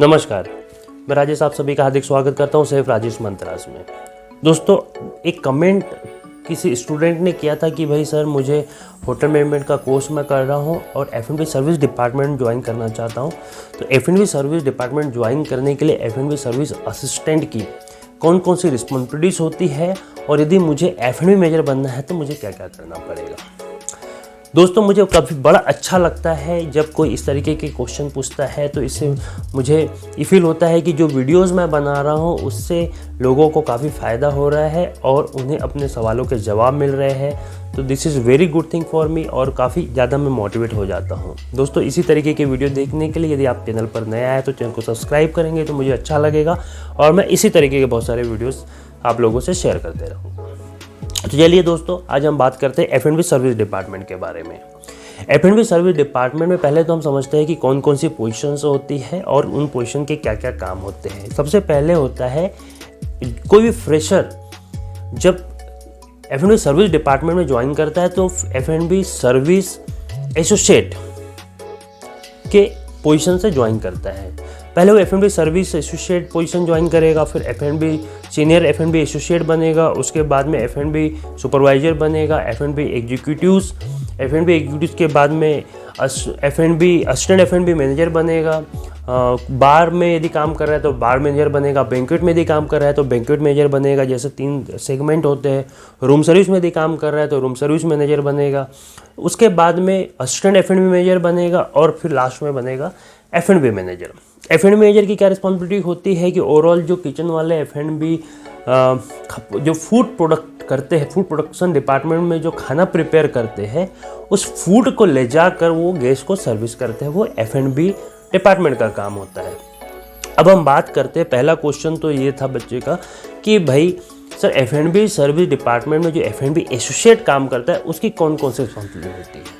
नमस्कार, मैं राजेश आप सभी का हार्दिक स्वागत करता हूं सेफ राजेश मंत्रास में। दोस्तों, एक कमेंट किसी स्टूडेंट ने किया था कि भाई सर मुझे होटल मैनेजमेंट का कोर्स मैं कर रहा हूं और F&B सर्विस डिपार्टमेंट ज्वाइन करना चाहता हूं। तो F&B सर्विस डिपार्टमेंट ज्वाइन करने के लिए F&B सर्विस असिस्टेंट की कौन कौन सी रिस्पॉन्सिबिलिटीज़ होती है और यदि मुझे F&B मैनेजर बनना है तो मुझे क्या क्या करना पड़ेगा। दोस्तों, मुझे काफ़ी बड़ा अच्छा लगता है जब कोई इस तरीके के क्वेश्चन पूछता है, तो इससे मुझे ये फील होता है कि जो वीडियोस मैं बना रहा हूँ उससे लोगों को काफ़ी फ़ायदा हो रहा है और उन्हें अपने सवालों के जवाब मिल रहे हैं। तो this is very good thing for me और काफ़ी ज़्यादा मैं मोटिवेट हो जाता हूँ। दोस्तों, इसी तरीके के वीडियो देखने के लिए यदि आप चैनल पर नया है तो चैनल को सब्सक्राइब करेंगे तो मुझे अच्छा लगेगा और मैं इसी तरीके के बहुत सारे वीडियोज़ आप लोगों से शेयर करते रहूँगा। तो चलिए दोस्तों, आज हम बात करते हैं F&B सर्विस डिपार्टमेंट के बारे में। F&B सर्विस डिपार्टमेंट में पहले तो हम समझते हैं कि कौन कौन सी पोजीशंस होती है और उन पोजीशन के क्या क्या काम होते हैं। सबसे पहले होता है कोई भी फ्रेशर जब F&B सर्विस डिपार्टमेंट में ज्वाइन करता है तो F&B सर्विस एसोसिएट के पोजीशन से ज्वाइन करता है। पहले वो F&B service associate position join करेगा, फिर F&B सीनियर F&B एसोसिएट बनेगा, उसके बाद में F&B सुपरवाइजर बनेगा, F&B एग्जीक्यूटिव्स के बाद में F&B असिस्टेंट F&B मैनेजर बनेगा। बार में यदि काम कर रहा है तो बार मैनेजर बनेगा, बैंक्वेट में यदि काम कर रहा है तो बैंक्वेट मैनेजर बनेगा। जैसे 3 सेगमेंट होते हैं। रूम सर्विस में यदि काम कर रहा है तो रूम सर्विस मैनेजर बनेगा। उसके बाद में असिस्टेंट F&B मैनेजर बनेगा और फिर लास्ट में बनेगा F&B मैनेजर। F&B मैनेजर की क्या रिस्पॉन्सिबिलिटी होती है कि ओवरऑल जो किचन वाले F&B जो फूड प्रोडक्ट करते हैं, फूड प्रोडक्शन डिपार्टमेंट में जो खाना प्रिपेयर करते हैं, उस फूड को ले जाकर वो गेस्ट को सर्विस करते हैं, वो F&B डिपार्टमेंट का काम होता है। अब हम बात करते हैं, पहला क्वेश्चन तो ये था बच्चे का कि भाई सर F&B सर्विस डिपार्टमेंट में जो F&B एसोसिएट काम करता है उसकी कौन कौन सी रिस्पॉन्सिबिलिटी होती है।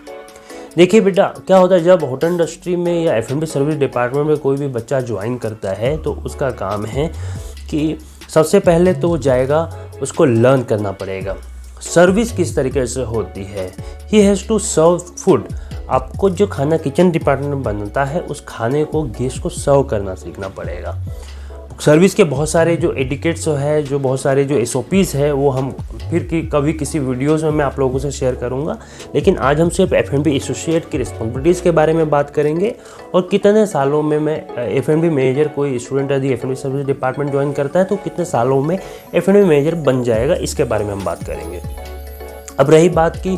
देखिए बेटा, क्या होता है जब होटल इंडस्ट्री में या F&B सर्विस डिपार्टमेंट में कोई भी बच्चा ज्वाइन करता है तो उसका काम है कि सबसे पहले तो वो जाएगा, उसको लर्न करना पड़ेगा सर्विस किस तरीके से होती है। He has to serve food. आपको जो खाना किचन डिपार्टमेंट में बनता है उस खाने को गेस्ट को सर्व करना सीखना पड़ेगा। सर्विस के बहुत सारे जो एटिकेट्स है, जो बहुत सारे जो SOPs है, वो हम फिर कभी किसी वीडियोस में मैं आप लोगों से शेयर करूंगा। लेकिन आज हम सिर्फ F&B एसोसिएट की रिस्पॉन्सिबिलिटीज़ के बारे में बात करेंगे और कितने सालों में मैं F&B मैनेजर, कोई स्टूडेंट यदि F&B सर्विस डिपार्टमेंट ज्वाइन करता है तो कितने सालों में F&B मैनेजर बन जाएगा, इसके बारे में हम बात करेंगे। अब रही बात की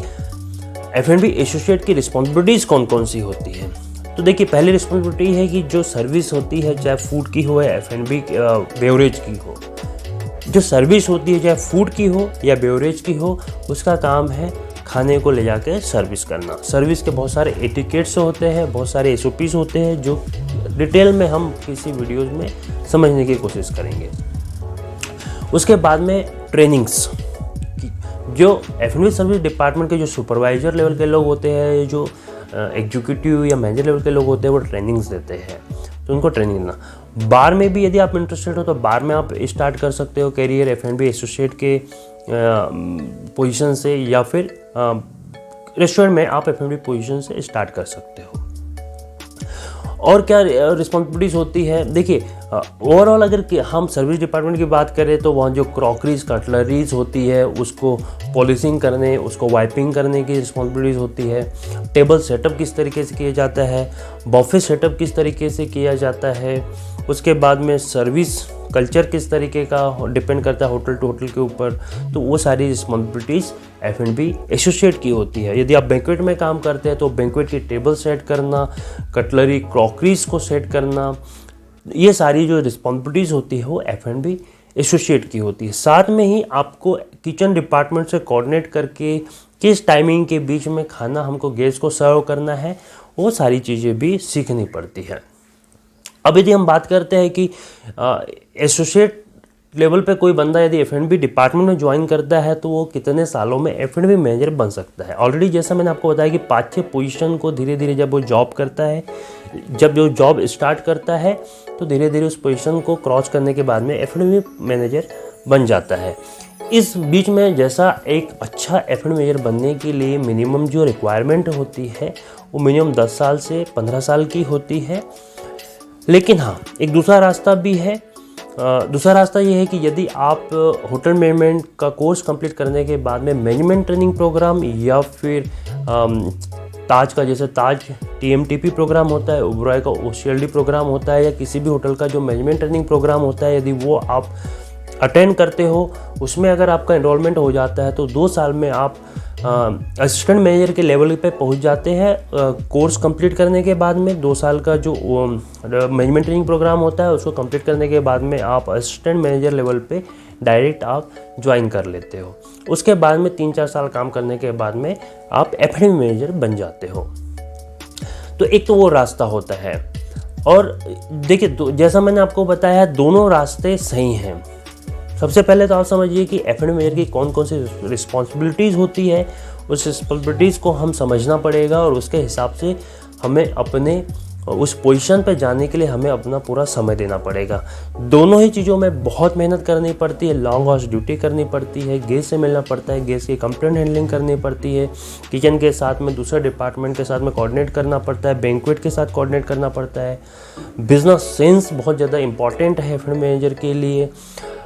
F&B एसोसिएट की रिस्पॉन्सिबिलिटीज़ कौन कौन सी होती है, तो देखिए पहली रिस्पॉन्सिबिलिटी है कि जो सर्विस होती है, चाहे फूड की हो या F&B बेवरेज की हो, जो सर्विस होती है चाहे फूड की हो या बेवरेज की हो, उसका काम है खाने को ले जाकर सर्विस करना। सर्विस के बहुत सारे एटिकेट्स होते हैं, बहुत सारे SOPs होते हैं जो डिटेल में हम किसी वीडियोज़ में समझने की कोशिश करेंगे। उसके बाद में ट्रेनिंग्स, जो F&B सर्विस डिपार्टमेंट के जो सुपरवाइजर लेवल के लोग होते हैं, जो एग्जीक्यूटिव या मैनेजर लेवल के लोग होते हैं, वो ट्रेनिंग्स देते हैं, तो उनको ट्रेनिंग देना। बार में भी यदि आप इंटरेस्टेड हो तो बार में आप स्टार्ट कर सकते हो कैरियर F&B एसोसिएट के पोजीशन से, या फिर रेस्टोरेंट में आप F&B पोजीशन से स्टार्ट कर सकते हो। और क्या रिस्पॉन्सिबिलिटीज़ होती है, देखिए ओवरऑल अगर हम सर्विस डिपार्टमेंट की बात करें तो वहाँ जो क्रॉकरीज कटलरीज होती है उसको पॉलिशिंग करने, उसको वाइपिंग करने की रिस्पॉन्सिबिलिटीज़ होती है। टेबल सेटअप किस तरीके से किया जाता है, बफे सेटअप किस तरीके से किया जाता है, उसके बाद में सर्विस कल्चर किस तरीके का डिपेंड करता है होटल टू होटल के ऊपर, तो वो सारी रिस्पॉन्सिबिलिटीज़ F&B एसोसिएट की होती है। यदि आप बैंक्वेट में काम करते हैं तो बैंक्वेट की टेबल सेट करना, कटलरी क्रॉकरीज को सेट करना, ये सारी जो रिस्पॉन्सिबिलिटीज़ होती है वो F&B एसोसिएट की होती है। साथ में ही आपको किचन डिपार्टमेंट से कोऑर्डिनेट करके किस टाइमिंग के बीच में खाना हमको गेस्ट को सर्व करना है, वो सारी चीज़ें भी सीखनी पड़ती है। अब यदि हम बात करते हैं कि एसोसिएट लेवल पे कोई बंदा यदि F&B डिपार्टमेंट में ज्वाइन करता है तो वो कितने सालों में F&B मैनेजर बन सकता है। ऑलरेडी जैसा मैंने आपको बताया कि 5-6 पोजीशन को धीरे धीरे जब वो जॉब करता है, जब जो जॉब स्टार्ट करता है तो धीरे धीरे उस पोजीशन को क्रॉस करने के बाद में F&B मैनेजर बन जाता है। इस बीच में जैसा एक अच्छा F&B मैनेजर बनने के लिए मिनिमम जो रिक्वायरमेंट होती है वो मिनिमम 10 साल से 15 साल की होती है। लेकिन हाँ, एक दूसरा रास्ता भी है। दूसरा रास्ता ये है कि यदि आप होटल मैनेजमेंट का कोर्स कंप्लीट करने के बाद में मैनेजमेंट ट्रेनिंग प्रोग्राम या फिर ताज का, जैसे ताज TMTP प्रोग्राम होता है, ओबरॉय का OCLD प्रोग्राम होता है, या किसी भी होटल का जो मैनेजमेंट ट्रेनिंग प्रोग्राम होता है, यदि वो आप अटेंड करते हो, उसमें अगर आपका एनरोलमेंट हो जाता है तो 2 साल में आप असिस्टेंट मैनेजर के लेवल पे पहुंच जाते हैं। कोर्स कंप्लीट करने के बाद में 2 साल का जो मैनेजमेंट ट्रेनिंग प्रोग्राम होता है, उसको कंप्लीट करने के बाद में आप असिस्टेंट मैनेजर लेवल पे डायरेक्ट आप ज्वाइन कर लेते हो। उसके बाद में 3-4 साल काम करने के बाद में आप F&B मैनेजर बन जाते हो। तो एक तो वो रास्ता होता है। और देखिए, जैसा मैंने आपको बताया, दोनों रास्ते सही हैं। सबसे पहले तो आप समझिए कि F&B मैनेजर की कौन कौन सी रिस्पॉन्सिबिलिटीज़ होती है, उस रिस्पॉन्सिबिलिटीज़ को हम समझना पड़ेगा और उसके हिसाब से हमें अपने उस पोजीशन पे जाने के लिए हमें अपना पूरा समय देना पड़ेगा। दोनों ही चीज़ों में बहुत मेहनत करनी पड़ती है, लॉन्ग आवर्स ड्यूटी करनी पड़ती है, गेस्ट से मिलना पड़ता है, गेस्ट की कंप्लेंट हैंडलिंग करनी पड़ती है, किचन के साथ में दूसरे डिपार्टमेंट के साथ में कोऑर्डिनेट करना पड़ता है, बैंक्वेट के साथ कोऑर्डिनेट करना पड़ता है। बिजनेस सेंस बहुत ज़्यादा इंपॉर्टेंट है F&B मैनेजर के लिए।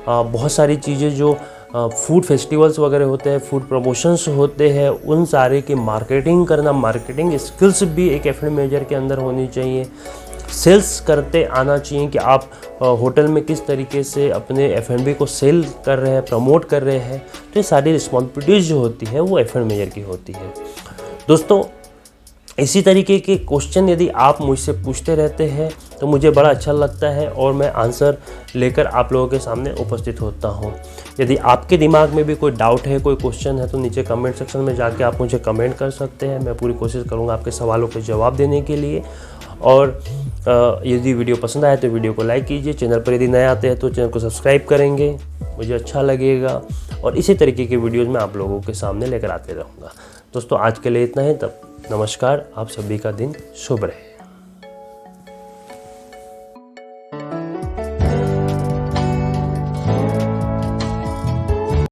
बहुत सारी चीज़ें जो फूड फेस्टिवल्स वगैरह होते हैं, फूड प्रमोशंस होते हैं, उन सारे की मार्केटिंग करना, मार्केटिंग स्किल्स भी एक F&B मैनेजर के अंदर होनी चाहिए। सेल्स करते आना चाहिए कि आप होटल में किस तरीके से अपने F&B को सेल कर रहे हैं, प्रमोट कर रहे हैं। तो ये सारी रिस्पॉन्सिबिलिटीज़ जो होती है वो F&B मैनेजर की होती है। दोस्तों, इसी तरीके के क्वेश्चन यदि आप मुझसे पूछते रहते हैं तो मुझे बड़ा अच्छा लगता है और मैं आंसर लेकर आप लोगों के सामने उपस्थित होता हूं। यदि आपके दिमाग में भी कोई डाउट है, कोई क्वेश्चन है, तो नीचे कमेंट सेक्शन में जाके आप मुझे कमेंट कर सकते हैं। मैं पूरी कोशिश करूंगा आपके सवालों के जवाब देने के लिए। और यदि वीडियो पसंद आए तो वीडियो को लाइक कीजिए। चैनल पर यदि नए आते हैं तो चैनल को सब्सक्राइब करेंगे, मुझे अच्छा लगेगा। और इसी तरीके की वीडियोज़ मैं आप लोगों के सामने लेकर आते रहूँगा। दोस्तों, आज के लिए इतना ही। तब नमस्कार, आप सभी का दिन शुभ रहे।